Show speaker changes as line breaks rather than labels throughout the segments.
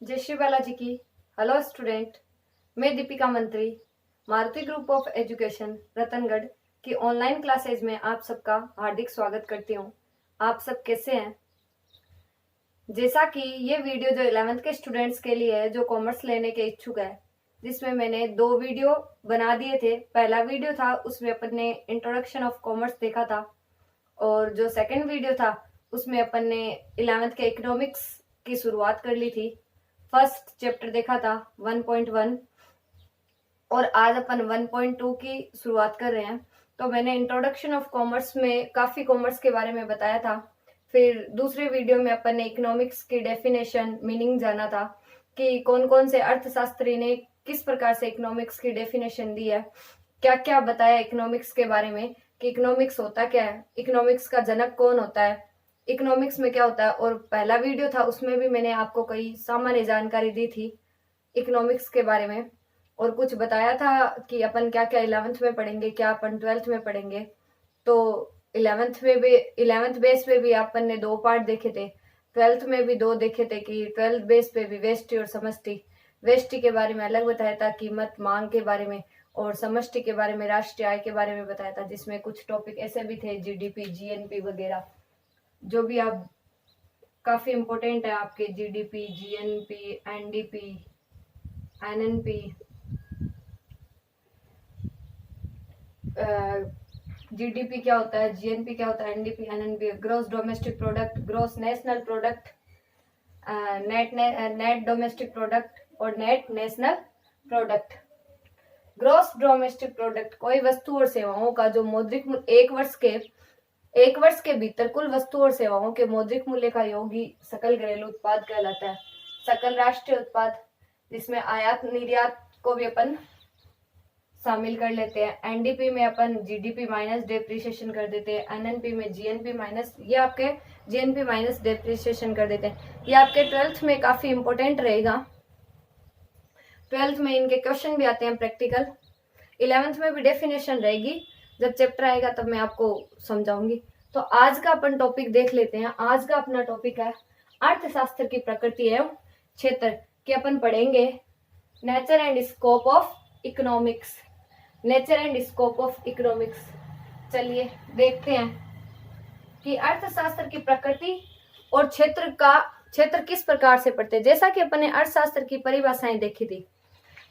जय श्री बालाजी की। Hello student, मैं दीपिका मंत्री Maruti group of education Ratangarh की ऑनलाइन क्लासेज में आप सबका हार्दिक स्वागत करती हूँ। आप सब कैसे हैं? जैसा कि ये वीडियो जो 11th के स्टूडेंट्स के लिए है जो कॉमर्स लेने के इच्छुक है, जिसमें मैंने 2 वीडियो बना दिए थे। पहला वीडियो था उसमें अपन ने इंट्रोडक्शन ऑफ कॉमर्स देखा था, और जो सेकंड वीडियो था उसमें अपन ने 11th के इकोनॉमिक्स की शुरुआत कर ली थी। फर्स्ट चैप्टर देखा था 1.1 और आज अपन 1.2 की शुरुआत कर रहे हैं। तो मैंने इंट्रोडक्शन ऑफ कॉमर्स में काफी कॉमर्स के बारे में बताया था। फिर दूसरे वीडियो में अपन ने इकोनॉमिक्स की डेफिनेशन मीनिंग जाना था कि कौन कौन से अर्थशास्त्री ने किस प्रकार से इकोनॉमिक्स की डेफिनेशन दी है, क्या क्या बताया इकोनॉमिक्स के बारे में कि इकोनॉमिक्स होता क्या है, इकोनॉमिक्स का जनक कौन होता है, इकोनॉमिक्स में क्या होता है। और पहला वीडियो था उसमें भी मैंने आपको कई सामान्य जानकारी दी थी इकोनॉमिक्स के बारे में, और कुछ बताया था कि अपन क्या क्या 11th में पढ़ेंगे, क्या अपन 12th में पढ़ेंगे। तो 11th बेस पे भी अपन ने 2 पार्ट देखे थे, 12th में भी 2 देखे थे कि 12th बेस पे भी वेष्टि और समष्टि। वेष्टि के बारे में अलग बताया था, कीमत मांग के बारे में, और समष्टि के बारे में राष्ट्रीय आय के बारे में बताया था, जिसमें कुछ टॉपिक ऐसे भी थे जीडीपी जीएनपी वगैरह, जो भी आप काफी इम्पोर्टेंट है आपके GDP GNP NDP NNP, GDP क्या होता है, जीएनपी क्या होता है, NDP NNP, gross domestic product, gross national product, net domestic product और net national product. Gross domestic product कोई वस्तु और सेवाओं का जो मौद्रिक एक वर्ष के भीतर कुल वस्तु और सेवाओं के मौद्रिक मूल्य का योग ही सकल घरेलू उत्पाद कहलाता है। सकल राष्ट्रीय उत्पाद, जिसमें आयात निर्यात को भी अपन शामिल कर लेते हैं। एनडीपी में अपन जीडीपी माइनस डेप्रिसिएशन कर देते हैं, एनएनपी में जीएनपी माइनस, ये आपके जीएनपी माइनस डेप्रिसिएशन कर देते हैं। ये आपके 12th में काफी इंपॉर्टेंट रहेगा। 12th में इनके क्वेश्चन भी आते हैं प्रैक्टिकल। 11th में भी डेफिनेशन रहेगी, जब चैप्टर आएगा तब मैं आपको समझाऊंगी। तो आज का अपन टॉपिक देख लेते हैं। आज का अपना टॉपिक है अर्थशास्त्र की प्रकृति एवं क्षेत्र के अपन पढ़ेंगे nature and scope of economics. Nature and scope of economics, चलिए देखते हैं कि अर्थशास्त्र की प्रकृति और क्षेत्र किस प्रकार से पढ़ते हैं। जैसा कि अपन ने अर्थशास्त्र की परिभाषाएं देखी थी,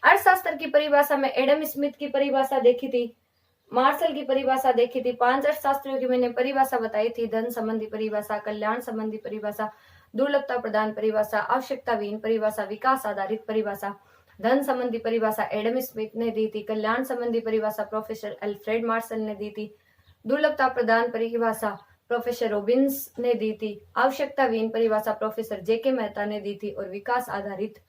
अर्थशास्त्र की परिभाषा में एडम स्मिथ की परिभाषा देखी थी, मार्शल की परिभाषा देखी थी, 5 अर्थशास्त्रियों की मैंने परिभाषा बताई थी, धन संबंधी परिभाषा, कल्याण संबंधी परिभाषा, दुर्लभता प्रदान परिभाषा, आवश्यकता विहीन परिभाषा, विकास आधारित परिभाषा। धन संबंधी परिभाषा एडम स्मिथ ने दी थी, कल्याण संबंधी परिभाषा प्रोफेसर अल्फ्रेड मार्शल ने दी थी, दुर्लभता प्रदान परिभाषा प्रोफेसर रॉबिन्स ने दी थी, आवश्यकता विहीन परिभाषा प्रोफेसर जेके मेहता ने दी थी, और विकास आधारित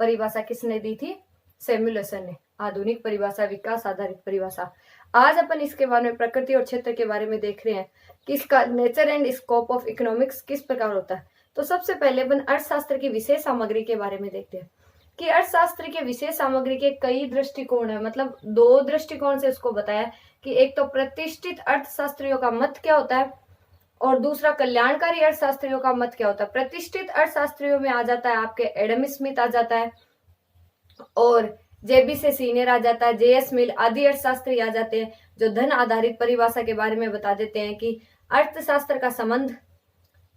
परिभाषा किसने दी थी? सैमुएल्सन ने। आधुनिक परिभाषा, विकास आधारित परिभाषा। आज अपन इसके बारे में प्रकृति और क्षेत्र के बारे में देख रहे हैं कि इसका nature and scope of economics किस प्रकार होता है। तो सबसे पहले अपन अर्थशास्त्र की विशेष सामग्री के बारे में देखते हैं कि अर्थशास्त्र के विशेष सामग्री के कई दृष्टिकोण है, मतलब 2 दृष्टिकोण से इसको बताया कि एक तो प्रतिष्ठित अर्थशास्त्रियों का मत क्या होता है, और दूसरा कल्याणकारी अर्थशास्त्रियों का मत क्या होता है। प्रतिष्ठित अर्थशास्त्रियों में आ जाता है आपके एडम स्मिथ आ जाता है, और जेबी से सीनियर आ जाता है, जेएस मिल आदि अर्थशास्त्री आ जाते हैं, जो धन आधारित परिभाषा के बारे में बता देते हैं कि अर्थशास्त्र का संबंध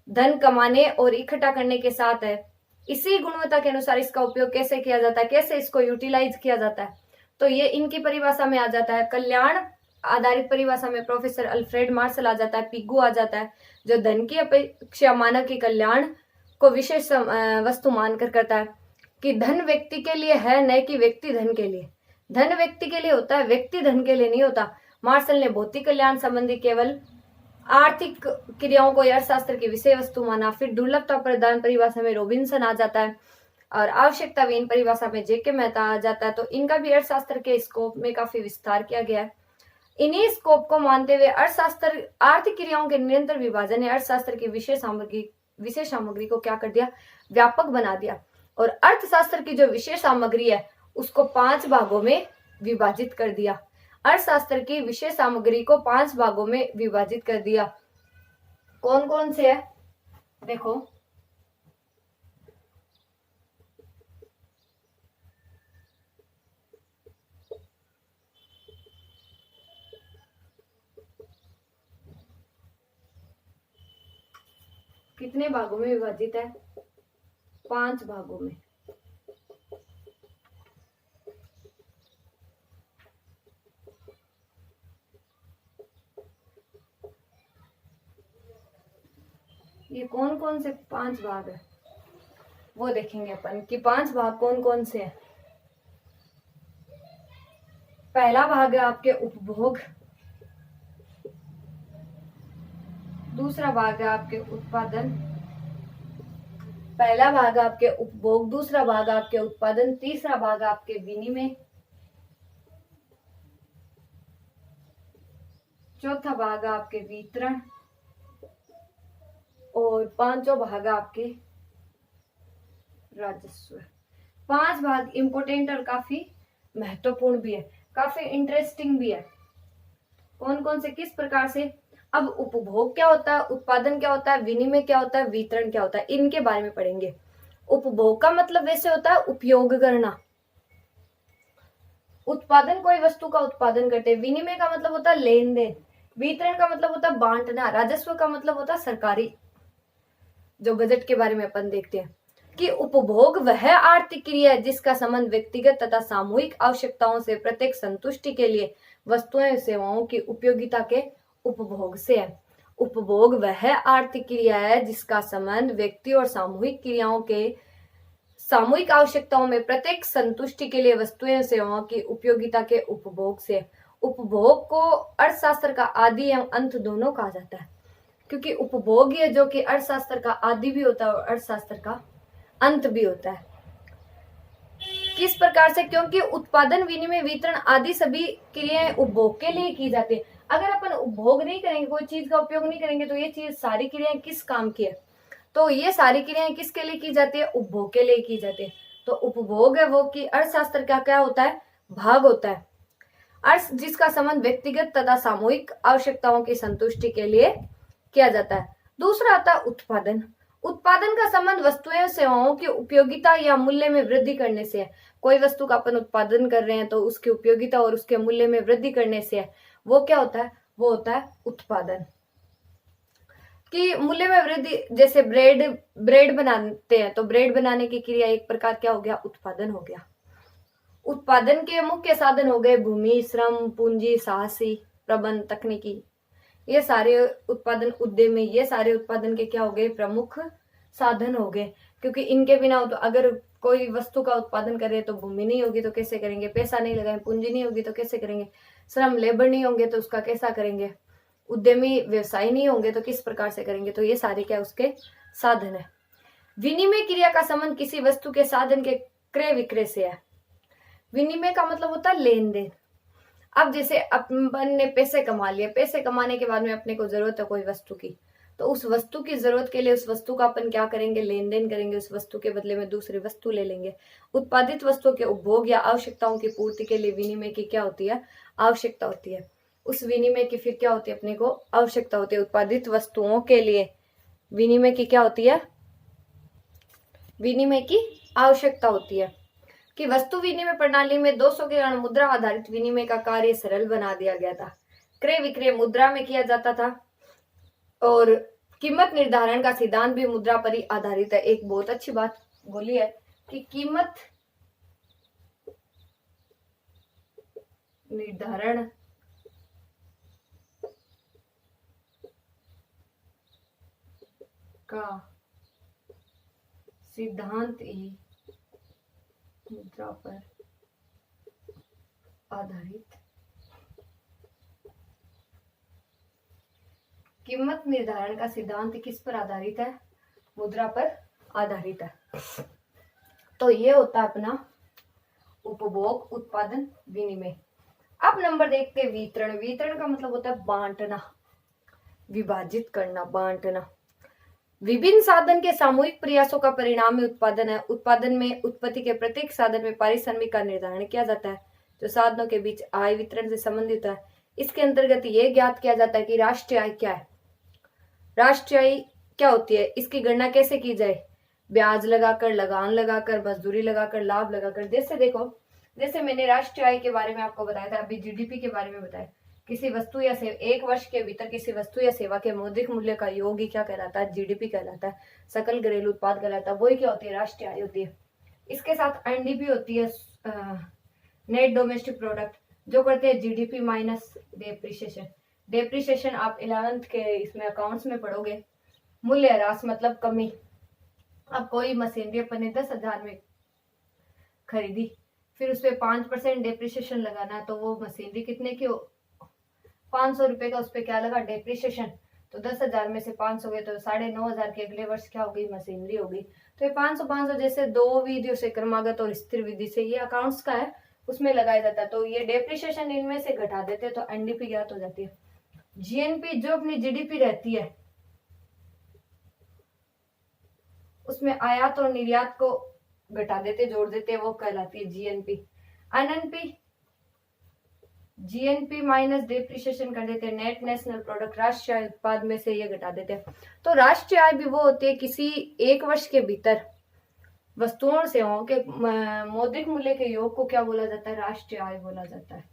धन कमाने और इकट्ठा करने के साथ है। इसी गुणवत्ता के अनुसार इसका उपयोग कैसे किया जाता है, कैसे इसको यूटिलाइज किया जाता है, तो ये इनकी परिभाषा में आ जाता है। कल्याण आधारित परिभाषा में प्रोफेसर अल्फ्रेड मार्शल आ जाता है, पिग्गू आ जाता है, जो धन की अपेक्षा मानव के कल्याण को विशेष वस्तु मानकर करता है कि धन व्यक्ति के लिए है, न कि व्यक्ति धन के लिए। धन व्यक्ति के लिए होता है, व्यक्ति धन के लिए नहीं होता। मार्शल ने भौतिक कल्याण संबंधी केवल आर्थिक क्रियाओं को अर्थशास्त्र की विषय वस्तु माना। फिर दुर्लभता प्रदान परिभाषा में रॉबिन्सन आ जाता है, और आवश्यकता विहीन परिभाषा में जेके मेहता आ जाता है। तो इनका भी अर्थशास्त्र के स्कोप में काफी विस्तार किया गया है। इन्हीं स्कोप को मानते हुए अर्थशास्त्र आर्थिक क्रियाओं के निरंतर विभाजन ने अर्थशास्त्र की विशेष सामग्री को क्या कर दिया? व्यापक बना दिया। और अर्थशास्त्र की जो विशेष सामग्री है उसको 5 भागों में विभाजित कर दिया। अर्थशास्त्र की विशेष सामग्री को 5 भागों में विभाजित कर दिया। कौन कौन से है देखो, कितने भागों में विभाजित है? 5 भागों में। ये कौन कौन से 5 भाग है वो देखेंगे अपन कि 5 भाग कौन कौन से हैं। पहला भाग है आपके उपभोग, दूसरा भाग है आपके उत्पादन, पहला भाग आपके उपभोग, दूसरा भाग आपके उत्पादन, तीसरा भाग आपके विनिमय, चौथा भाग आपके वितरण और पांचवा भाग आपके राजस्व। 5 भाग इंपोर्टेंट और काफी महत्वपूर्ण भी है, काफी इंटरेस्टिंग भी है। कौन कौन से, किस प्रकार से? अब उपभोग क्या होता है, उत्पादन क्या होता है, विनिमय क्या होता है, वितरण क्या होता है, इनके बारे में पढ़ेंगे। उपभोग का मतलब वैसे होता है उपयोग करना। उत्पादन कोई वस्तु का उत्पादन करते हैं। विनिमय का मतलब होता है लेन देन। वितरण का मतलब होता है बांटना। राजस्व का मतलब होता है सरकारी, जो बजट के बारे में अपन देखते हैं कि उपभोग वह आर्थिक क्रिया है जिसका संबंध व्यक्तिगत तथा सामूहिक आवश्यकताओं से प्रत्येक संतुष्टि के लिए वस्तुएं और सेवाओं की उपयोगिता के उपभोग से है। उपभोग वह आर्थिक क्रिया है जिसका संबंध व्यक्ति और सामूहिक क्रियाओं के सामूहिक आवश्यकताओं में प्रत्येक संतुष्टि के लिए वस्तुएं और सेवाओं की उपयोगिता के उपभोग से। उपभोग को अर्थशास्त्र का आदि एवं अंत दोनों कहा जाता है, क्योंकि उपभोग है जो कि अर्थशास्त्र का आदि भी होता है और अर्थशास्त्र का अंत भी होता है। किस प्रकार से? क्योंकि उत्पादन, विनिमय, वितरण आदि सभी क्रियाएं उपभोग के लिए की जाती है। अगर अपन उपभोग नहीं करेंगे, कोई चीज का उपयोग नहीं करेंगे, तो ये चीज सारी क्रियाएं किस काम की है? तो ये सारी क्रियाएं किसके लिए की जाती है? उपभोग के लिए की जाती है। तो उपभोग है वो कि अर्थशास्त्र का क्या होता है? भाग होता है। अर्थ जिसका संबंध व्यक्तिगत तथा सामूहिक आवश्यकताओं की संतुष्टि के लिए किया जाता है। दूसरा आता है उत्पादन। उत्पादन का संबंध वस्तुएं और सेवाओं की उपयोगिता या मूल्य में वृद्धि करने से है। कोई वस्तु का अपन उत्पादन कर रहे हैं तो उसकी उपयोगिता और उसके मूल्य में वृद्धि करने से है। वो क्या होता है? वो होता है उत्पादन। कि मूल्य में वृद्धि, जैसे ब्रेड बनाते हैं तो ब्रेड बनाने की क्रिया एक प्रकार क्या हो गया? उत्पादन हो गया। उत्पादन के मुख्य साधन हो गए भूमि, श्रम, पूंजी, साहसी, प्रबंध, तकनीकी। ये सारे उत्पादन उद्यम में, ये सारे उत्पादन के क्या हो गए? प्रमुख साधन हो गए। क्योंकि इनके बिना तो अगर कोई वस्तु का उत्पादन करे तो भूमि नहीं होगी तो कैसे करेंगे? पैसा नहीं लगाए, पूंजी नहीं होगी तो कैसे करेंगे? श्रम, लेबर नहीं होंगे तो उसका कैसा करेंगे? उद्यमी व्यवसाय नहीं होंगे तो किस प्रकार से करेंगे? तो ये सारे क्या उसके साधन है। विनिमय क्रिया का संबंध किसी वस्तु के साधन के क्रय विक्रय से है। विनिमय का मतलब होता है लेन देन। अब जैसे अपन ने पैसे कमा लिए, पैसे कमाने के बाद में अपने को जरूरत है कोई वस्तु की, तो उस वस्तु की जरूरत के लिए उस वस्तु का अपन क्या करेंगे? लेन देन करेंगे। उस वस्तु के बदले में दूसरी वस्तु ले लेंगे। उत्पादित वस्तुओं के उपभोग या आवश्यकताओं की पूर्ति के लिए विनिमय की क्या होती है? आवश्यकता होती है। उस विनिमय की फिर क्या होती है? अपने को आवश्यकता होती है। उत्पादित वस्तुओं के लिए विनिमय की क्या होती है? विनिमय की आवश्यकता होती है। कि वस्तु विनिमय प्रणाली में 200 के कारण मुद्रा आधारित विनिमय का कार्य सरल बना दिया गया था। क्रय विक्रय मुद्रा में किया जाता था और कीमत निर्धारण का सिद्धांत भी मुद्रा पर ही आधारित है। एक बहुत अच्छी बात बोली है कि कीमत निर्धारण का सिद्धांत ही मुद्रा पर आधारित। कीमत निर्धारण का सिद्धांत किस पर आधारित है? मुद्रा पर आधारित है। तो ये होता है अपना उपभोग, उत्पादन, विनिमय। अब नंबर देखते हैं वितरण। वितरण का मतलब होता है बांटना, विभाजित करना, बांटना। विभिन्न साधन के सामूहिक प्रयासों का परिणाम ही उत्पादन है। उत्पादन में उत्पत्ति के प्रत्येक साधन में पारिश्रमिक का निर्धारण किया जाता है जो साधनों के बीच आय वितरण से संबंधित है। इसके अंतर्गत ये ज्ञात किया जाता है कि राष्ट्रीय आय क्या है, राष्ट्रीय आय क्या होती है, इसकी गणना कैसे की जाए? ब्याज लगाकर, लगान लगाकर, मजदूरी लगाकर, लाभ लगाकर। जैसे देखो, जैसे मैंने राष्ट्रीय आय के बारे में आपको बताया था, अभी जीडीपी के बारे में बताया किसी वस्तु या सेवा, एक वर्ष के भीतर किसी वस्तु या सेवा के मौद्रिक मूल्य का योग ही क्या कहलाता है? जीडीपी कहलाता है, सकल घरेलू उत्पाद कहलाता है। वही क्या होती है? राष्ट्रीय आय होती है। इसके साथ एनडीपी होती है, नेट डोमेस्टिक प्रोडक्ट, जो करते हैं जीडीपी माइनस डेप्रिसिएशन। डेप्रिसिएशन आप 11th के इसमें अकाउंट्स में पढ़ोगे। मूल्य ह्रास मतलब कमी। अब कोई मशीनरी अपन ने 10,000 में खरीदी, फिर उस पर 5% डेप्रिसिएशन लगाना, तो वो मशीनरी कितने की? 500 रुपए का उस पर क्या लगा? डेप्रिसिएशन। तो 10,000 में से 500 गए तो 9,500 की अगले वर्ष क्या होगी? मशीनरी होगी। तो ये 500 जैसे दो विधियों से, क्रमागत और स्थिर विधि से, ये अकाउंट्स का है, उसमें लगाया जाता है। तो ये डेप्रिसिएशन इनमें से घटा देते हैं तो एनडीपी ज्ञात हो जाती है। जीएनपी जो अपनी जीडीपी रहती है, उसमें आयात और निर्यात को घटा देते, जोड़ देते, वो कहलाती है GNP. NNP, GNP minus depreciation कर देते हैं, नेट नेशनल प्रोडक्ट, राष्ट्रीय आय उत्पाद में से ये घटा देते हैं। तो राष्ट्रीय आय भी वो होती है किसी एक वर्ष के भीतर वस्तुओं और सेवाओं के मौद्रिक मूल्य के योग को क्या बोला जाता है? राष्ट्रीय आय बोला जाता है।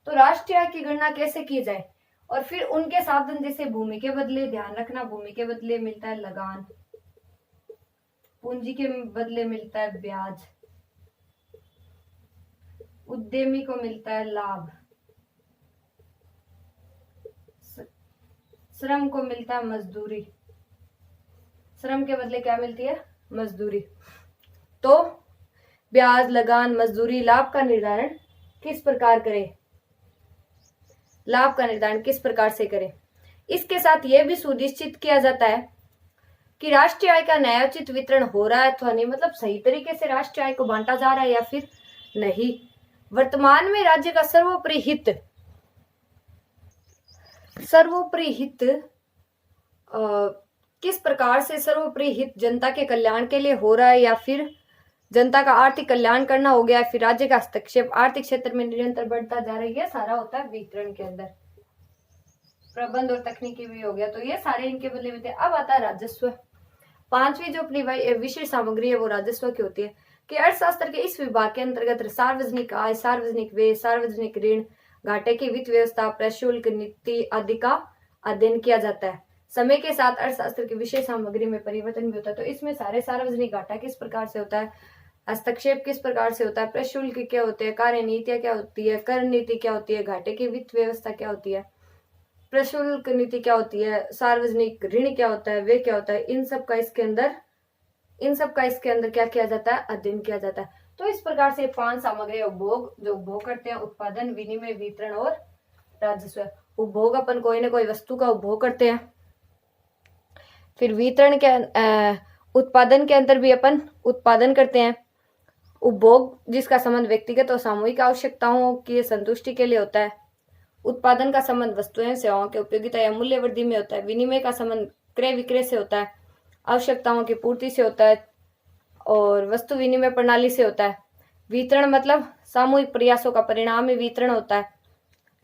तो राष्ट्रीय आय की गणना कैसे की जाए? और फिर उनके साधन, जैसे भूमि के बदले, ध्यान रखना, भूमि के बदले मिलता है लगान, पूंजी के बदले मिलता है ब्याज, उद्यमी को मिलता है लाभ, श्रम को मिलता है मजदूरी। श्रम के बदले क्या मिलती है? मजदूरी। तो ब्याज, लगान, मजदूरी, लाभ का निर्धारण किस प्रकार करें? लाभ का निर्धारण किस प्रकार से करें? इसके साथ यह भी सुनिश्चित किया जाता है कि राष्ट्रीय आय का न्यायोचित वितरण हो रहा है अथवा नहीं, मतलब सही तरीके से राष्ट्रीय आय को बांटा जा रहा है या फिर नहीं। वर्तमान में राज्य का सर्वोपरि हित किस प्रकार से सर्वोपरि हित जनता के कल्याण के लिए हो रहा है, या फिर जनता का आर्थिक कल्याण करना हो गया, फिर राज्य का हस्तक्षेप आर्थिक क्षेत्र में निरंतर बढ़ता जा रही है, सारा होता है वितरण के अंदर। प्रबंध और तकनीकी भी हो गया, तो ये सारे इनके बदले में थे। अब आता है राजस्व। पांचवी जो अपनी विषय सामग्री है वो राजस्व की होती है कि अर्थशास्त्र के इस विभाग के अंतर्गत सार्वजनिक आय, सार्वजनिक व्यय, सार्वजनिक ऋण, घाटे की वित्त व्यवस्था, प्रशुल्क नीति आदि का अध्ययन किया जाता है। समय के साथ अर्थशास्त्र की विषय सामग्री में परिवर्तन भी होता है। तो इसमें सारे सार्वजनिक घाटा किस प्रकार से होता है, हस्तक्षेप किस प्रकार से होता है, प्रशुल्क क्या होते हैं, कार्य नीतियां क्या होती है, कर नीति क्या होती है, घाटे की वित्त व्यवस्था क्या होती है, प्रशुल्क नीति क्या होती है, सार्वजनिक ऋण क्या होता है, वे क्या होता है, इन सब का इसके अंदर क्या किया जाता है? अध्ययन किया जाता है। तो इस प्रकार से 5 सामग्री उपभोग, जो उपभोग करते हैं, उत्पादन, विनिमय, वितरण और राजस्व। उपभोग अपन कोई ना कोई वस्तु का उपभोग करते हैं, फिर वितरण के उत्पादन के अंदर भी अपन उत्पादन करते हैं। उपभोग जिसका संबंध व्यक्तिगत और सामूहिक आवश्यकताओं की संतुष्टि के लिए होता है। उत्पादन का संबंध वस्तुएं सेवाओं के उपयोगिता या मूल्य वृद्धि में होता है। विनिमय का संबंध क्रय विक्रय से होता है, आवश्यकताओं की पूर्ति से होता है और वस्तु विनिमय प्रणाली से होता है। वितरण मतलब सामूहिक प्रयासों का परिणाम ही वितरण होता है।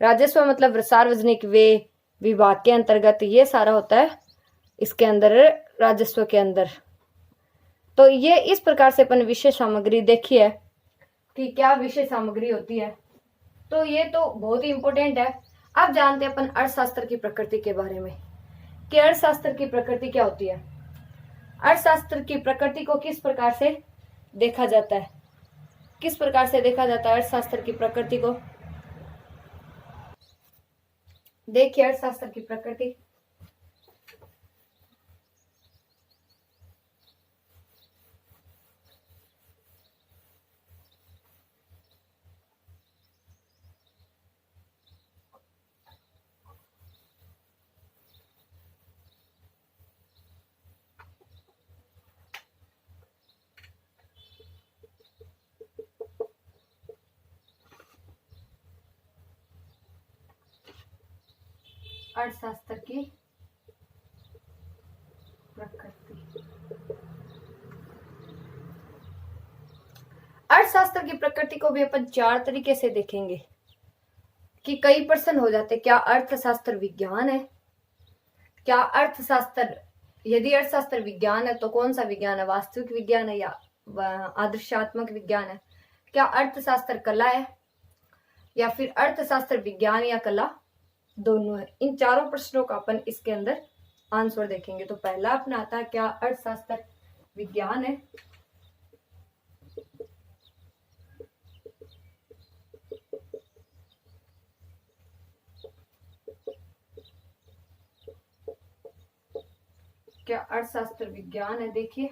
राजस्व मतलब सार्वजनिक व्यय विभाग के अंतर्गत ये सारा होता है इसके अंदर, राजस्व के अंदर। तो ये इस प्रकार से अपन विषय सामग्री देखी है कि क्या विषय सामग्री होती है। तो ये तो बहुत ही इंपॉर्टेंट है। अब जानते हैं अपन अर्थशास्त्र की प्रकृति के बारे में कि अर्थशास्त्र की प्रकृति क्या होती है। अर्थशास्त्र की प्रकृति को किस प्रकार से देखा जाता है, किस प्रकार से देखा जाता है अर्थशास्त्र की प्रकृति को? देखिए अर्थशास्त्र की प्रकृति। अर्थशास्त्र की प्रकृति। अर्थशास्त्र की प्रकृति को भी अपन 4 तरीके से देखेंगे कि कई प्रश्न हो जाते, क्या अर्थशास्त्र विज्ञान है? क्या अर्थशास्त्र, यदि अर्थशास्त्र विज्ञान है तो कौन सा विज्ञान है, वास्तविक विज्ञान है या आदर्शात्मक विज्ञान है? क्या अर्थशास्त्र कला है? या फिर अर्थशास्त्र विज्ञान या कला, दोनों है। इन चारों प्रश्नों का अपन इसके अंदर आंसर देखेंगे। तो पहला अपना आता है क्या अर्थशास्त्र विज्ञान है। क्या अर्थशास्त्र विज्ञान है। देखिए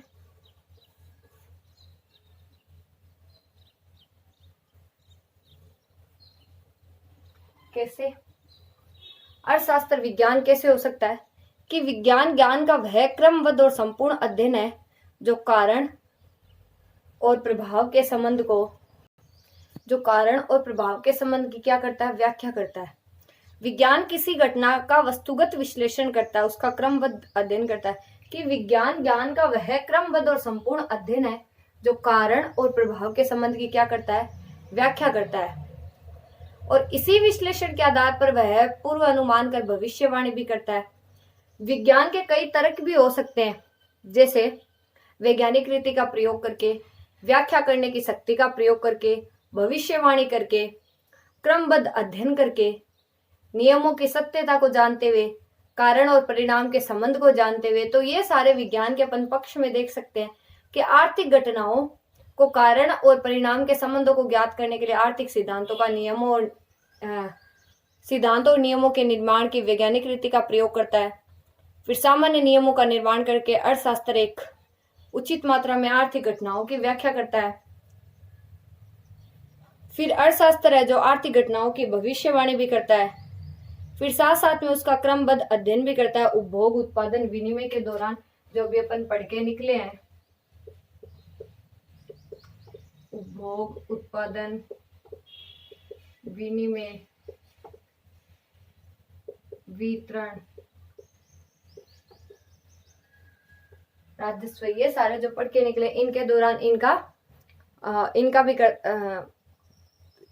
कैसे अर्थशास्त्र विज्ञान कैसे हो सकता है कि विज्ञान ज्ञान का वह क्रमबद्ध और संपूर्ण अध्ययन है जो कारण और प्रभाव के संबंध की क्या करता है, व्याख्या करता है। विज्ञान किसी घटना का वस्तुगत विश्लेषण करता है, उसका क्रमबद्ध अध्ययन करता है। कि विज्ञान ज्ञान का वह क्रमबद्ध और संपूर्ण अध्ययन है जो कारण और प्रभाव के संबंध की क्या करता है, व्याख्या करता है। और इसी विश्लेषण के आधार पर वह पूर्व अनुमान कर भविष्यवाणी भी करता है। विज्ञान के कई तर्क भी हो सकते हैं, जैसे वैज्ञानिक रीति का प्रयोग करके, व्याख्या करने की शक्ति का प्रयोग करके, भविष्यवाणी करके, क्रमबद्ध अध्ययन करके, नियमों की सत्यता को जानते हुए, कारण और परिणाम के संबंध को जानते हुए। तो ये सारे विज्ञान के अपन पक्ष में देख सकते हैं कि आर्थिक घटनाओं को कारण और परिणाम के संबंधों को ज्ञात करने के लिए आर्थिक सिद्धांतों और नियमों के निर्माण की वैज्ञानिक रीति का प्रयोग करता है। फिर सामान्य नियमों का निर्माण करके अर्थशास्त्र एक उचित मात्रा में आर्थिक घटनाओं की व्याख्या करता है। फिर अर्थशास्त्र है जो आर्थिक घटनाओं की भविष्यवाणी भी करता है। फिर साथ साथ में उसका क्रमबद्ध अध्ययन भी करता है। उपभोग, उत्पादन, विनिमय के दौरान जो भी अपन पढ़ के निकले हैं, उपभोग, उत्पादन, विनिमय, वितरण, राजस्व, ये सारे जो पढ़ के निकले, इनके दौरान इनका भी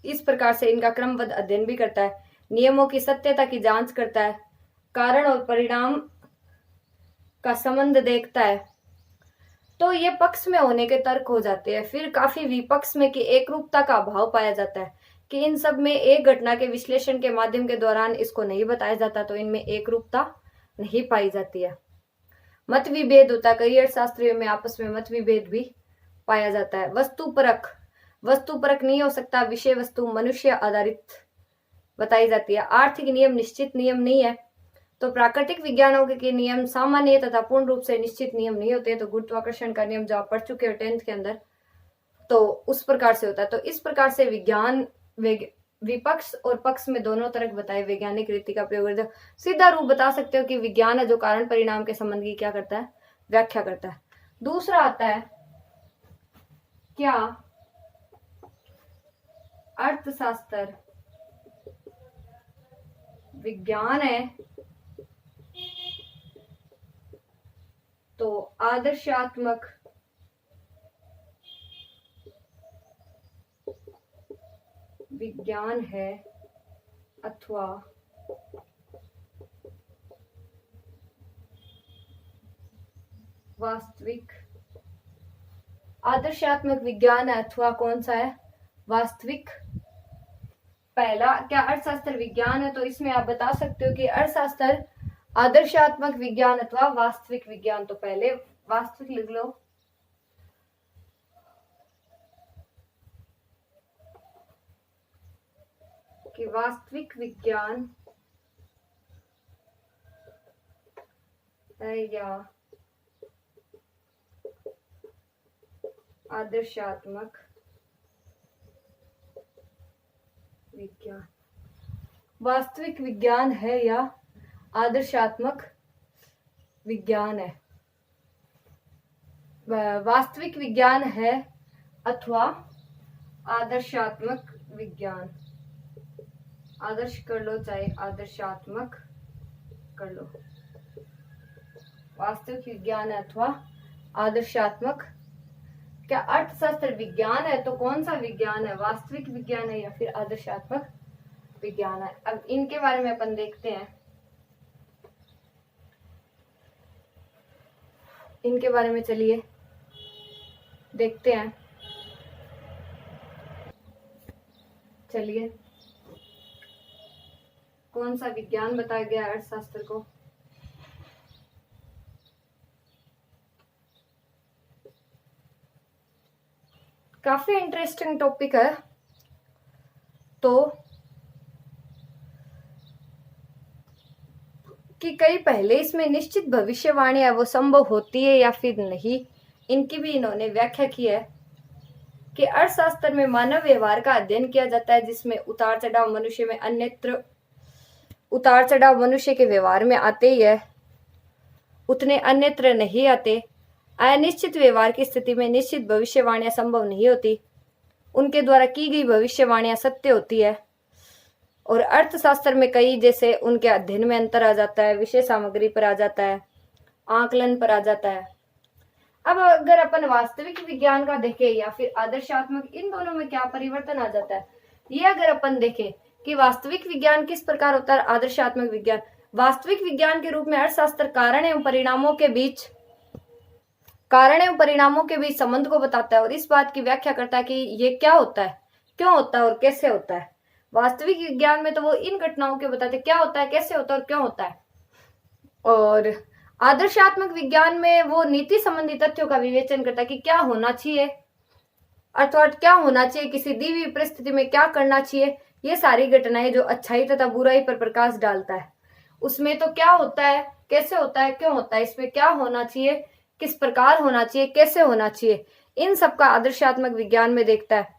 इस प्रकार से इनका क्रमबद्ध अध्ययन भी करता है। नियमों की सत्यता की जांच करता है, कारण और परिणाम का संबंध देखता है। तो ये पक्ष में होने के तर्क हो जाते हैं। फिर काफी विपक्ष में कि एकरूपता का अभाव पाया जाता है, कि इन सब में एक घटना के विश्लेषण के माध्यम के दौरान इसको नहीं बताया जाता, तो इनमें एकरूपता नहीं पाई जाती है। मत विभेद होता है, कई अर्थशास्त्रियों में आपस में मत विभेद भी पाया जाता है। वस्तुपरक नहीं हो सकता, विषय वस्तु मनुष्य आधारित बताई जाती है। आर्थिक नियम निश्चित नियम नहीं है। तो प्राकृतिक विज्ञानों के नियम सामान्य तथा पूर्ण रूप से निश्चित नियम नहीं होते। तो गुरुत्वाकर्षण का नियम जो आप पढ़ चुके हो 10th के अंदर, तो उस प्रकार से होता है। तो इस प्रकार से विज्ञान विपक्ष और पक्ष में दोनों तरफ बताए वैज्ञानिक रीति का प्रयोग करते हो। सीधा रूप बता सकते हो कि विज्ञान है जो कारण परिणाम के संबंध की क्या करता है, व्याख्या करता है। दूसरा आता है क्या अर्थशास्त्र विज्ञान है। तो आदर्शात्मक विज्ञान है अथवा वास्तविक। आदर्शात्मक विज्ञान है अथवा कौन सा है, वास्तविक। पहला क्या अर्थशास्त्र विज्ञान है, तो इसमें आप बता सकते हो कि अर्थशास्त्र आदर्शात्मक विज्ञान अथवा वास्तविक विज्ञान। तो पहले वास्तविक लिख लो, कि वास्तविक विज्ञान है या आदर्शात्मक विज्ञान। वास्तविक विज्ञान है या आदर्शात्मक विज्ञान है। वास्तविक विज्ञान है अथवा आदर्शात्मक विज्ञान। आदर्श कर लो चाहे आदर्शात्मक कर लो। वास्तविक विज्ञान है अथवा आदर्शात्मक। क्या अर्थशास्त्र विज्ञान है तो कौन सा विज्ञान है, वास्तविक विज्ञान है या फिर आदर्शात्मक विज्ञान है। अब इनके बारे में अपन देखते हैं, इनके बारे में चलिए देखते हैं। चलिए कौन सा विज्ञान बताया गया है अर्थशास्त्र को? काफी इंटरेस्टिंग टॉपिक है। तो कि कई पहले इसमें निश्चित भविष्यवाणी है वो संभव होती है या फिर नहीं, इनकी भी इन्होंने व्याख्या की है कि अर्थशास्त्र में मानव व्यवहार का अध्ययन किया जाता है, जिसमें उतार चढ़ाव मनुष्य में अन्यत्र उतार चढ़ाव मनुष्य के व्यवहार में आते ही है, उतने अन्यत्र नहीं आते। अनिश्चित व्यवहार की स्थिति में निश्चित भविष्यवाणियां संभव नहीं होती, उनके द्वारा की गई भविष्यवाणियां सत्य होती है। और अर्थशास्त्र में कई जैसे उनके अध्ययन में अंतर आ जाता है, विषय सामग्री पर आ जाता है, आकलन पर आ जाता है। अब अगर अपन वास्तविक विज्ञान का देखें या फिर आदर्शात्मक, इन दोनों में क्या परिवर्तन आ जाता है, ये अगर अपन देखें कि वास्तविक विज्ञान किस प्रकार होता है, आदर्शात्मक विज्ञान। वास्तविक विज्ञान के रूप में अर्थशास्त्र कारण एवं परिणामों के बीच संबंध को बताता है और इस बात की व्याख्या करता है कि ये क्या होता है, क्यों होता है और कैसे होता है। वास्तविक विज्ञान में तो वो इन घटनाओं के बताते क्या होता है, कैसे होता है और क्यों होता है। और आदर्शात्मक विज्ञान में वो नीति संबंधी तथ्यों का विवेचन करता है कि क्या होना चाहिए, अर्थात क्या होना चाहिए, किसी दी हुई परिस्थिति में क्या करना चाहिए। ये सारी घटनाएं जो अच्छाई तथा बुराई पर प्रकाश डालता है, उसमें तो क्या होता है, कैसे होता है, क्यों होता है, इसमें क्या होना चाहिए, किस प्रकार होना चाहिए, कैसे होना चाहिए, इन सब का आदर्शात्मक विज्ञान में देखता है।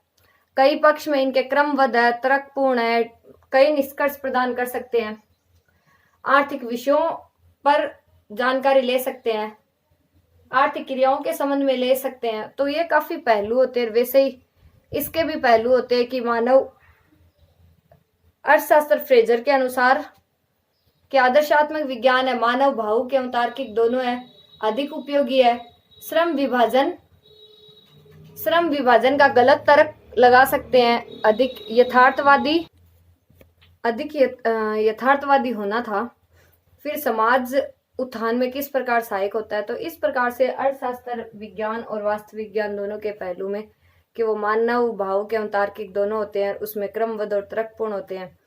कई पक्ष में इनके क्रमबद्ध है, तर्कपूर्ण है, कई निष्कर्ष प्रदान कर सकते हैं, आर्थिक विषयों पर जानकारी ले सकते हैं, आर्थिक क्रियाओं के संबंध में ले सकते हैं। तो ये काफी पहलू होते हैं। वैसे ही इसके भी पहलू होते हैं कि मानव अर्थशास्त्र फ्रेजर के अनुसार कि आदर्शात्मक विज्ञान है, मानव भावुक एवं तार्किक दोनों है, अधिक उपयोगी है, श्रम विभाजन का गलत तर्क लगा सकते हैं, अधिक यथार्थवादी होना था, फिर समाज उत्थान में किस प्रकार सहायक होता है। तो इस प्रकार से अर्थशास्त्र विज्ञान और वास्तविक विज्ञान दोनों के पहलू में कि वो मानव भावुक एवं तार्किक दोनों होते हैं, उसमें क्रमबद्ध और तर्कपूर्ण होते हैं,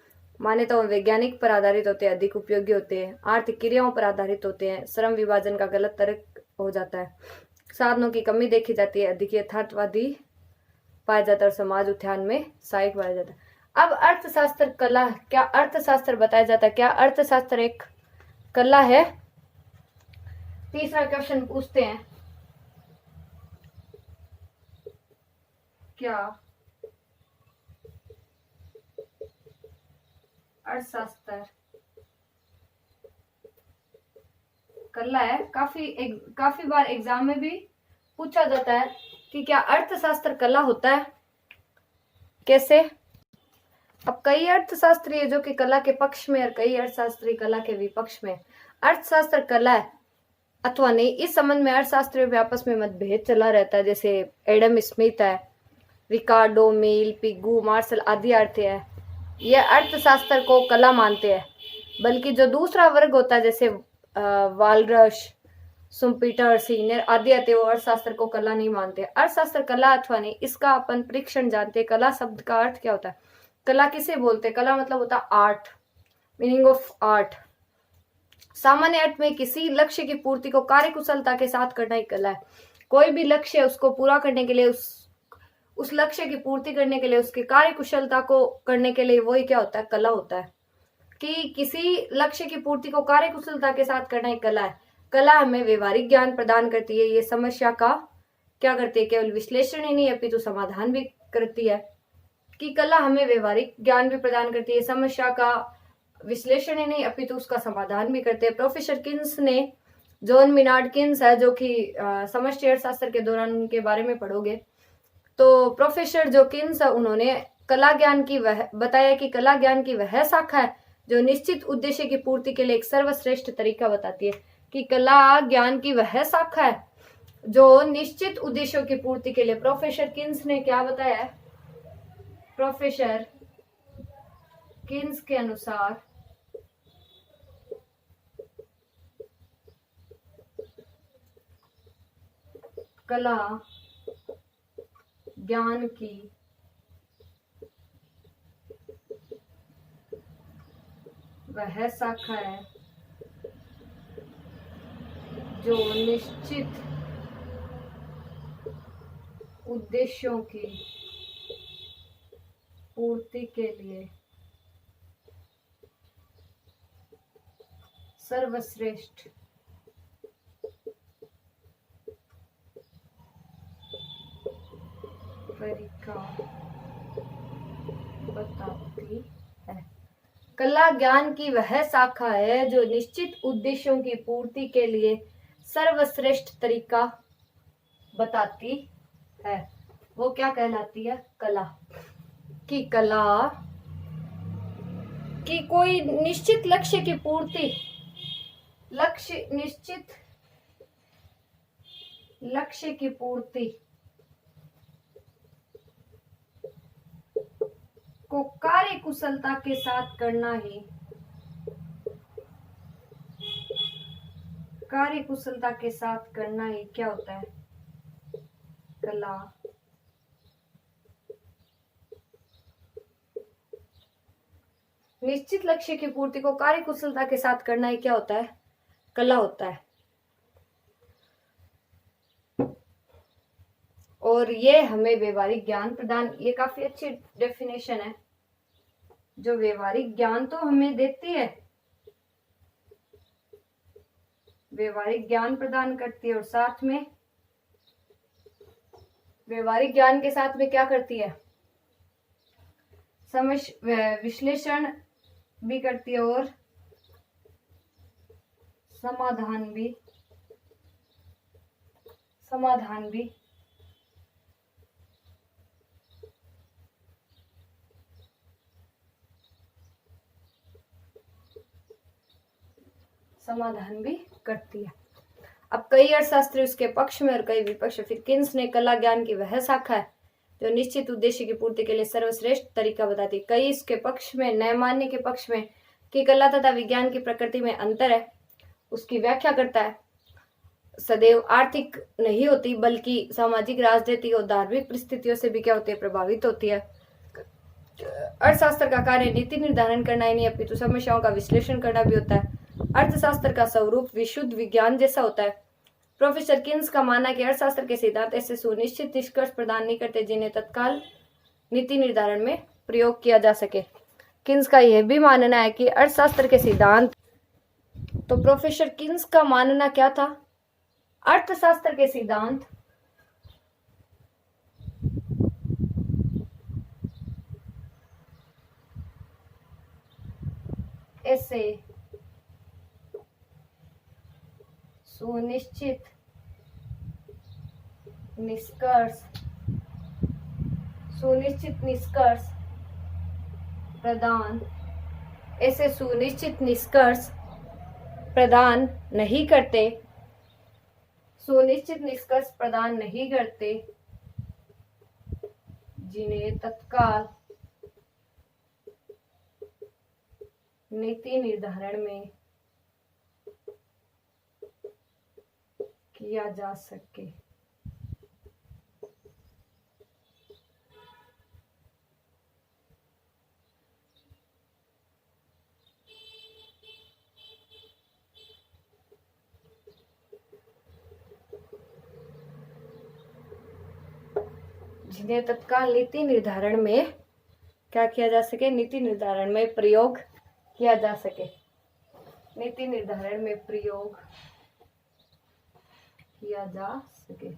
मान्यताओं वैज्ञानिक पर आधारित होते हैं, अधिक उपयोगी होते हैं, आर्थिक क्रियाओं पर आधारित होते हैं, श्रम विभाजन का गलत तर्क हो जाता है, साधनों की कमी देखी जाती है, अधिक यथार्थवादी पाया जाता है और समाज उत्थान में सहायक पाया जाता है। अब अर्थशास्त्र कला, क्या अर्थशास्त्र बताया जाता है, क्या अर्थशास्त्र एक कला है? तीसरा क्वेश्चन पूछते हैं, क्या अर्थशास्त्र कला है? काफी बार एग्जाम में भी पूछा जाता है कि क्या अर्थशास्त्र कला होता है, कैसे। अब कई अर्थशास्त्री जो कि कला के पक्ष में और कई अर्थशास्त्री कला के विपक्ष में। अर्थशास्त्र कला है अथवा नहीं, इस संबंध में अर्थशास्त्रियों में आपस में मतभेद चला रहता है। जैसे एडम स्मिथ है, रिकार्डो, मिल, पिगू, मार्शल आदि आते हैं, ये अर्थशास्त्र को कला मानते हैं। बल्कि जो दूसरा वर्ग होता है जैसे वालरस, सुम्पीटर, सीनियर आदि आते, वो अर्थशास्त्र को कला नहीं मानते। अर्थशास्त्र कला अथवा नहीं, इसका अपन परीक्षण जानते हैं। कला शब्द का अर्थ क्या होता है, कला किसे बोलते हैं? कला मतलब होता है आर्ट, मीनिंग ऑफ आर्ट। सामान्य अर्थ में किसी लक्ष्य की पूर्ति को कार्यकुशलता के साथ करना ही कला है। कोई भी लक्ष्य है उसको पूरा करने के लिए, उस लक्ष्य की पूर्ति करने के लिए, उसकी कार्यकुशलता को करने के लिए वही क्या होता है, कला होता है। कि किसी लक्ष्य की पूर्ति को कार्यकुशलता के साथ करना ही कला है। कला हमें व्यवहारिक ज्ञान प्रदान करती है। ये समस्या का क्या करती है, केवल विश्लेषण ही नहीं अपितु समाधान भी करती है। कि कला हमें व्यवहारिक ज्ञान भी प्रदान करती है, समस्या का विश्लेषण ही नहीं अपितु उसका समाधान भी करते हैं। प्रोफेसर किन्स ने, जॉन मिनार्ड किन्स है, जो कि समष्टि अर्थशास्त्र के दौरान उनके बारे में पढ़ोगे तो प्रोफेसर जो किन्स है, उन्होंने कला ज्ञान की बताया कि कला ज्ञान की वह शाखा है जो निश्चित उद्देश्य की पूर्ति के लिए एक सर्वश्रेष्ठ तरीका बताती है। कि कला ज्ञान की वह शाखा है जो निश्चित उद्देश्यों की पूर्ति के लिए, प्रोफेसर किन्स ने क्या बताया है, प्रोफेसर किन्स के अनुसार कला ज्ञान की वह शाखा है जो निश्चित उद्देश्यों की पूर्ति के लिए सर्वश्रेष्ठ तरीका बताती है। कला ज्ञान की वह शाखा है जो निश्चित उद्देश्यों की पूर्ति के लिए सर्वश्रेष्ठ तरीका बताती है। वो क्या कहलाती है? कला। कि कला की कोई निश्चित लक्ष्य की पूर्ति, निश्चित लक्ष्य की पूर्ति को कार्य कुशलता के साथ करना ही क्या होता है? कला। निश्चित लक्ष्य की पूर्ति को कार्य कुशलता के साथ करना ही क्या होता है? कला होता है। और ये हमें व्यवहारिक ज्ञान प्रदान, ये काफी अच्छी डेफिनेशन है जो व्यवहारिक ज्ञान तो हमें देती है, व्यवहारिक ज्ञान प्रदान करती है और साथ में व्यवहारिक ज्ञान के साथ में क्या करती है? समस्या विश्लेषण भी करती है और समाधान भी करती है। अब कई अर्थशास्त्री उसके पक्ष में और कई विपक्ष। फिर किन्स ने कला ज्ञान की वह शाखा है जो निश्चित उद्देश्य की पूर्ति के लिए सर्वश्रेष्ठ तरीका बताती है। कई इसके पक्ष में, न्याय मानने के पक्ष में कि कला तथा विज्ञान की प्रकृति में अंतर है, उसकी व्याख्या करता है। सदैव आर्थिक नहीं होती बल्कि सामाजिक, राजनीतिक और धार्मिक परिस्थितियों से भी क्या होती है? प्रभावित होती है। अर्थशास्त्र का कार्य नीति निर्धारण करना ही नहीं अपितु समस्याओं का विश्लेषण करना भी होता है। अर्थशास्त्र का स्वरूप विशुद्ध विज्ञान जैसा होता है। प्रोफेसर किन्स का मानना है कि अर्थशास्त्र के सिद्धांत ऐसे सुनिश्चित निष्कर्ष प्रदान नहीं करते जिन्हें तत्काल नीति निर्धारण में प्रयोग किया जा सके। किन्स का यह भी मानना है कि अर्थशास्त्र के सिद्धांत, तो प्रोफेसर किन्स का मानना क्या था? अर्थशास्त्र के सिद्धांत ऐसे सुनिश्चित निष्कर्ष प्रदान नहीं करते जिन्हें तत्काल नीति निर्धारण में किया जा सके। जिन्हें तत्काल नीति निर्धारण में क्या किया जा सके? नीति निर्धारण में प्रयोग किया जा सके। नीति निर्धारण में प्रयोग किया जा सके।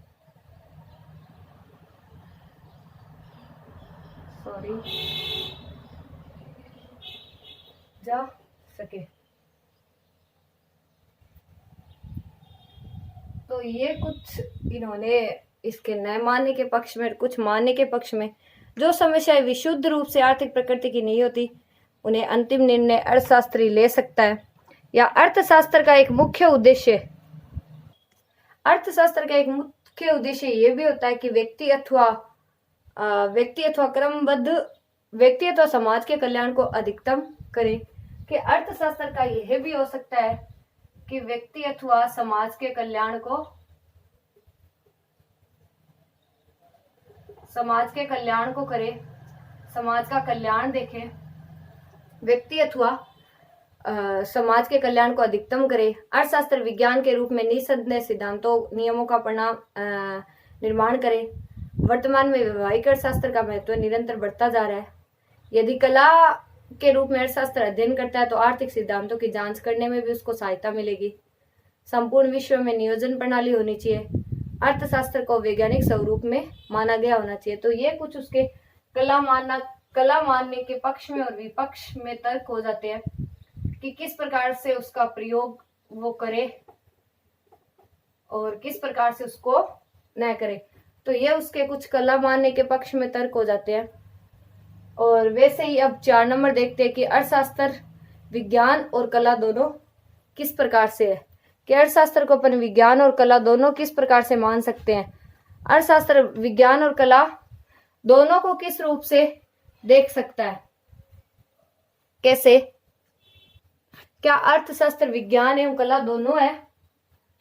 तो ये कुछ इन्होंने इसके न मानने के पक्ष में, कुछ मानने के पक्ष में, जो समस्याएं विशुद्ध रूप से आर्थिक प्रकृति की नहीं होती उन्हें अंतिम निर्णय अर्थशास्त्री ले सकता है। या अर्थशास्त्र का एक मुख्य उद्देश्य ये भी होता है कि व्यक्ति अथवा समाज के कल्याण को अधिकतम करे। कि अर्थशास्त्र का यह भी हो सकता है कि व्यक्ति अथवा समाज के कल्याण को करे, समाज का कल्याण देखे। व्यक्ति अथवा समाज के कल्याण को अधिकतम करे। अर्थशास्त्र विज्ञान के रूप में निस्संदेह सिद्धांतों नियमों का परिणाम निर्माण करे। वर्तमान में व्यवहारिक अर्थशास्त्र का महत्व निरंतर बढ़ता जा रहा है। यदि कला के रूप में अर्थशास्त्र अध्ययन करता है तो आर्थिक सिद्धांतों की जांच करने में भी उसको सहायता मिलेगी। संपूर्ण विश्व में नियोजन प्रणाली होनी चाहिए। अर्थशास्त्र को वैज्ञानिक स्वरूप में माना गया होना चाहिए। तो ये कुछ उसके कला मानने के पक्ष में और विपक्ष में तर्क हो जाते हैं कि किस प्रकार से उसका प्रयोग वो करे और किस प्रकार से उसको न करे। तो ये उसके कुछ कला मानने के पक्ष में तर्क हो जाते हैं। और वैसे ही अब 4 नंबर देखते हैं कि अर्थशास्त्र विज्ञान और कला दोनों किस प्रकार से है, कि अर्थशास्त्र को अपन विज्ञान और कला दोनों किस प्रकार से मान सकते हैं। अर्थशास्त्र विज्ञान और कला दोनों को किस रूप से देख सकता है, कैसे? क्या अर्थशास्त्र विज्ञान एवं कला दोनों है?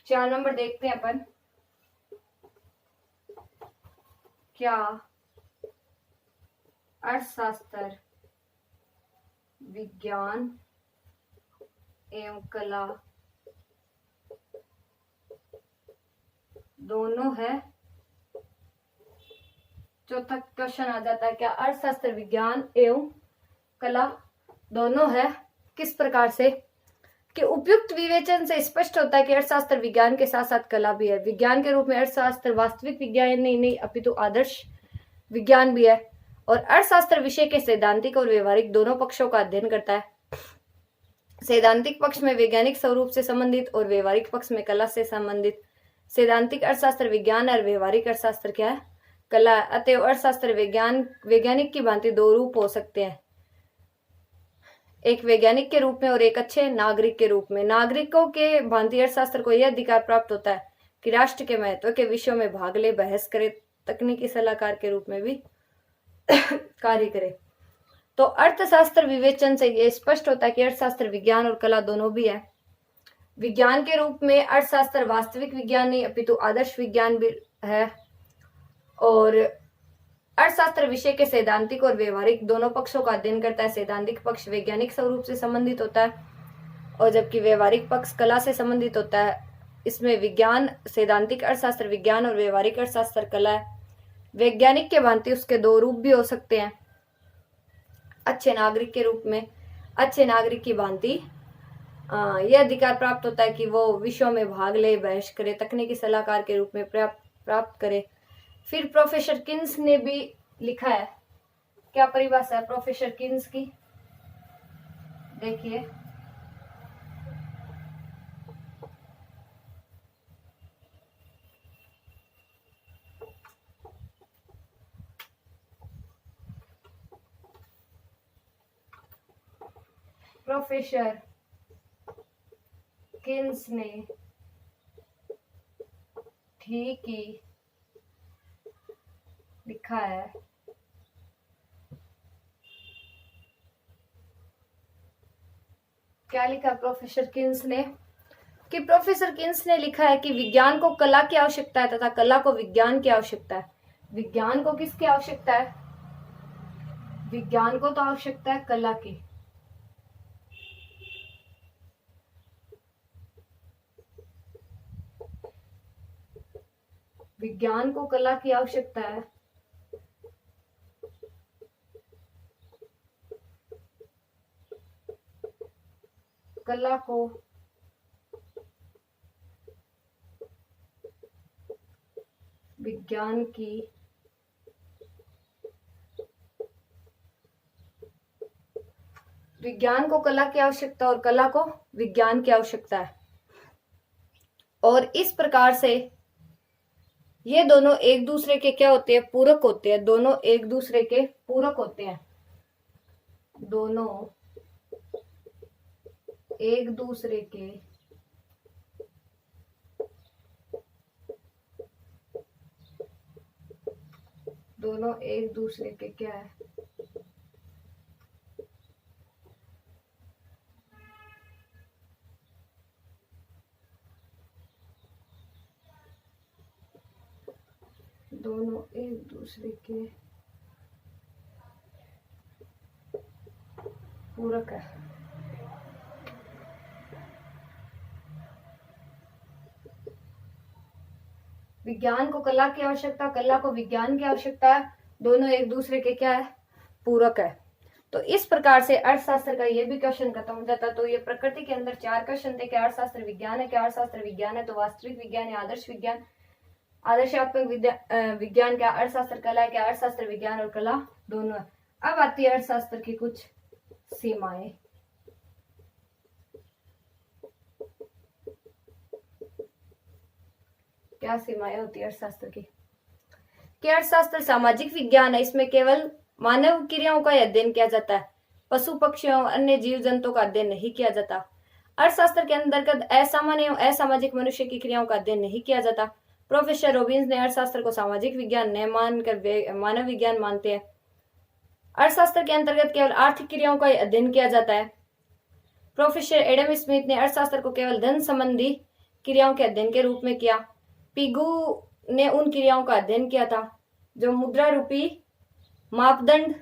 4 नंबर देखते हैं अपन। क्या अर्थशास्त्र विज्ञान एवं कला दोनों है? चौथा क्वेश्चन आ जाता है, क्या अर्थशास्त्र विज्ञान एवं कला दोनों है? किस प्रकार से? कि उपयुक्त विवेचन से स्पष्ट होता है कि अर्थशास्त्र विज्ञान के साथ साथ कला भी है। विज्ञान के रूप में अर्थशास्त्र वास्तविक विज्ञान नहीं अपितु आदर्श विज्ञान भी है। और अर्थशास्त्र विषय के सैद्धांतिक और व्यवहारिक दोनों पक्षों का अध्ययन करता है। सैद्धांतिक पक्ष में वैज्ञानिक स्वरूप से संबंधित और व्यवहारिक पक्ष में कला से संबंधित। सैद्धांतिक अर्थशास्त्र विज्ञान और व्यवहारिक अर्थशास्त्र क्या है? कला। अतएव अर्थशास्त्र वैज्ञानिक की भांति 2 रूप हो सकते हैं, एक वैज्ञानिक के रूप में और एक अच्छे नागरिक के रूप में। नागरिकों के भांति अर्थशास्त्र को यह अधिकार प्राप्त होता है कि राष्ट्र के महत्व के विषयों में भाग ले, बहस करे, तकनीकी सलाहकार के रूप में भी कार्य करे। तो अर्थशास्त्र विवेचन से यह स्पष्ट होता है कि अर्थशास्त्र विज्ञान और कला दोनों भी है। विज्ञान के रूप में अर्थशास्त्र वास्तविक विज्ञान नहीं अपितु आदर्श विज्ञान भी है। और अर्थशास्त्र विषय के सैद्धांतिक और व्यवहारिक दोनों पक्षों का अध्ययन करता है। सैद्धांतिक पक्ष वैज्ञानिक स्वरूप से संबंधित होता है और जबकि व्यवहारिक पक्ष कला से संबंधित होता है। इसमें विज्ञान सैद्धांतिक अर्थशास्त्र विज्ञान और व्यवहारिक अर्थशास्त्र कला है। वैज्ञानिक के भांति उसके 2 रूप भी हो सकते हैं, अच्छे नागरिक के रूप में। अच्छे नागरिक की भांति यह अधिकार प्राप्त होता है कि वो विषयों में भाग ले, बहस करे, तकनीकी सलाहकार के रूप में प्राप्त करे। फिर प्रोफेसर किन्स ने भी लिखा है, क्या परिभाषा है प्रोफेसर किन्स की? देखिए, प्रोफेसर किन्स ने ठीक ही लिखा है क्या लिखा प्रोफेसर किन्स ने? कि प्रोफेसर किन्स ने लिखा है कि विज्ञान को कला की आवश्यकता है तथा कला को विज्ञान की आवश्यकता है। विज्ञान को किसकी आवश्यकता है? विज्ञान को तो आवश्यकता है कला की। विज्ञान को कला की आवश्यकता है कला को विज्ञान की विज्ञान को कला की आवश्यकता और कला को विज्ञान की आवश्यकता है। और इस प्रकार से ये दोनों एक दूसरे के क्या होते हैं? पूरक होते हैं। दोनों एक दूसरे के पूरक होते हैं। दोनों एक दूसरे के क्या है? दोनों एक दूसरे के पूरक है। विज्ञान को कला की आवश्यकता, कला को विज्ञान की आवश्यकता है, दोनों एक दूसरे के क्या है, पूरक है। तो इस प्रकार से अर्थशास्त्र का ये भी क्वेश्चन खत्म हो जाता है। तो ये प्रकृति के अंदर 4 क्वेश्चन थे, क्या अर्थशास्त्र विज्ञान है, क्या अर्थशास्त्र विज्ञान है, तो वास्तविक विज्ञान या आदर्श विज्ञान, आदर्शात्मक विज्ञान, क्या अर्थशास्त्र कला है, क्या अर्थशास्त्र विज्ञान और कला दोनों है। अब आती है अर्थशास्त्र की कुछ सीमाएं। क्या सीमाएं होती है अर्थशास्त्र की? कि अर्थशास्त्र सामाजिक विज्ञान है, इसमें केवल मानव क्रियाओं का अध्ययन किया जाता है, पशु पक्षियों अन्य जीव जंतुओं का अध्ययन नहीं किया जाता। अर्थशास्त्र के अंतर्गत असामान्य एवं असामाजिक मनुष्य की क्रियाओं का अध्ययन नहीं किया जाता। प्रोफेसर रॉबिन्स ने अर्थशास्त्र को सामाजिक विज्ञान न मानकर मानव विज्ञान मानते हैं। अर्थशास्त्र के अंतर्गत केवल आर्थिक क्रियाओं का अध्ययन किया जाता है। प्रोफेसर एडम स्मिथ ने अर्थशास्त्र को केवल धन संबंधी क्रियाओं के अध्ययन के रूप में किया। पिगू ने उन क्रियाओं का अध्ययन किया था जो मुद्रा रूपी मापदंड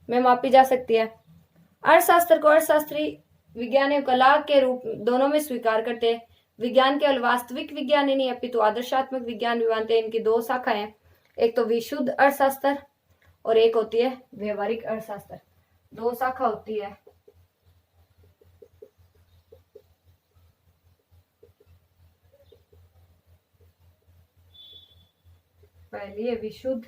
में मापी जा सकती है। अर्थशास्त्र को अर्थशास्त्री विज्ञान एवं कला के रूप दोनों में स्वीकार करते हैं। विज्ञान केवल वास्तविक विज्ञान ही नहीं अपितु आदर्शात्मक विज्ञान भी मानते हैं। इनकी 2 शाखाएं हैं, एक तो विशुद्ध अर्थशास्त्र और एक होती है व्यवहारिक अर्थशास्त्र। 2 शाखा होती है। पहली है विशुद्ध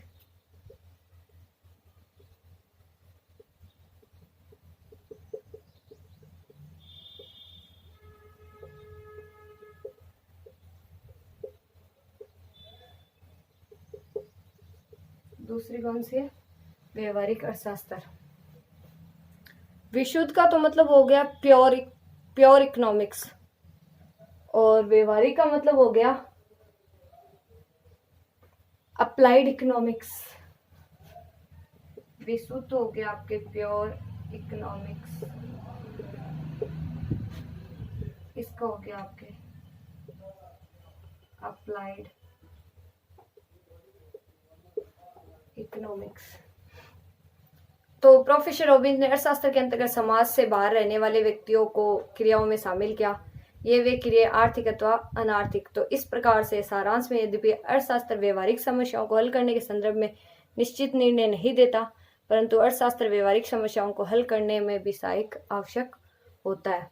दूसरी कौन सी है? व्यवहारिक अर्थशास्त्र। विशुद्ध का तो मतलब हो गया प्योर इकोनॉमिक्स और व्यवहारिक का मतलब हो गया अप्लाइड इकोनॉमिक्स। विशुद्ध हो गया आपके प्योर इकोनॉमिक्स, इसका हो गया आपके अप्लाइड इकोनॉमिक्स। तो प्रोफेसर रॉबिन्स ने अर्थशास्त्र के अंतर्गत समाज से बाहर रहने वाले व्यक्तियों को क्रियाओं में शामिल किया। ये वे क्रिया आर्थिक अथवा अनार्थिक। तो इस प्रकार से सारांश में यद्यपि अर्थशास्त्र व्यवहारिक समस्याओं को हल करने के संदर्भ में निश्चित निर्णय नहीं देता, परंतु अर्थशास्त्र व्यवहारिक समस्याओं को हल करने में भी सहायक आवश्यक होता है।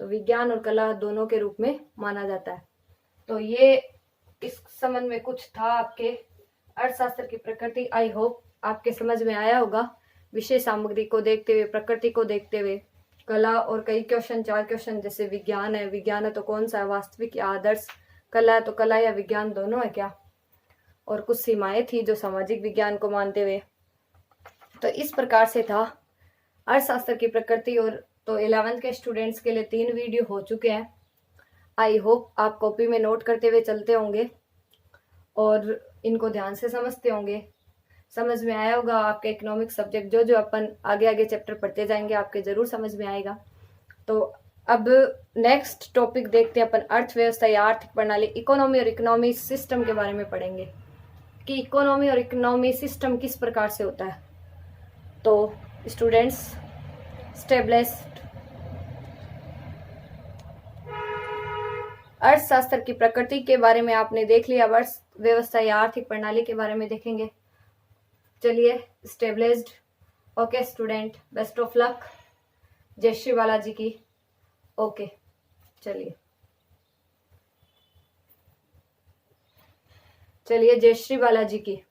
तो विज्ञान और कला दोनों के रूप में माना जाता है। तो ये इस संबंध में कुछ था आपके अर्थशास्त्र की प्रकृति। आई होप आपके समझ में आया होगा। विषय सामग्री को देखते हुए, प्रकृति को देखते हुए, कला और कई क्वेश्चन 4 क्वेश्चन, जैसे विज्ञान है तो कौन सा है, वास्तविक या आदर्श, कला है तो कला या विज्ञान दोनों है क्या, और कुछ सीमाएं थी जो सामाजिक विज्ञान को मानते हुए। तो इस प्रकार से था अर्थशास्त्र की प्रकृति। और तो 11th के स्टूडेंट्स के लिए 3 वीडियो हो चुके हैं। आई होप आप कॉपी में नोट करते हुए चलते होंगे और इनको ध्यान से समझते होंगे। समझ में आया होगा। आपके इकोनॉमिक्स सब्जेक्ट जो अपन आगे चैप्टर पढ़ते जाएंगे आपके जरूर समझ में आएगा। तो अब नेक्स्ट टॉपिक देखते हैं अपन, अर्थव्यवस्था या आर्थिक प्रणाली। इकोनॉमी और इकोनॉमी सिस्टम के बारे में पढ़ेंगे कि इकोनॉमी और इकोनॉमी सिस्टम किस प्रकार से होता है। तो स्टूडेंट्स, स्टेबलिश्ड अर्थशास्त्र की प्रकृति के बारे में आपने देख लिया। अब अर्थव्यवस्था या आर्थिक प्रणाली के बारे में देखेंगे। चलिए, established. Okay student, best of luck. जय श्री बालाजी की। ओके चलिए जय श्री बालाजी की।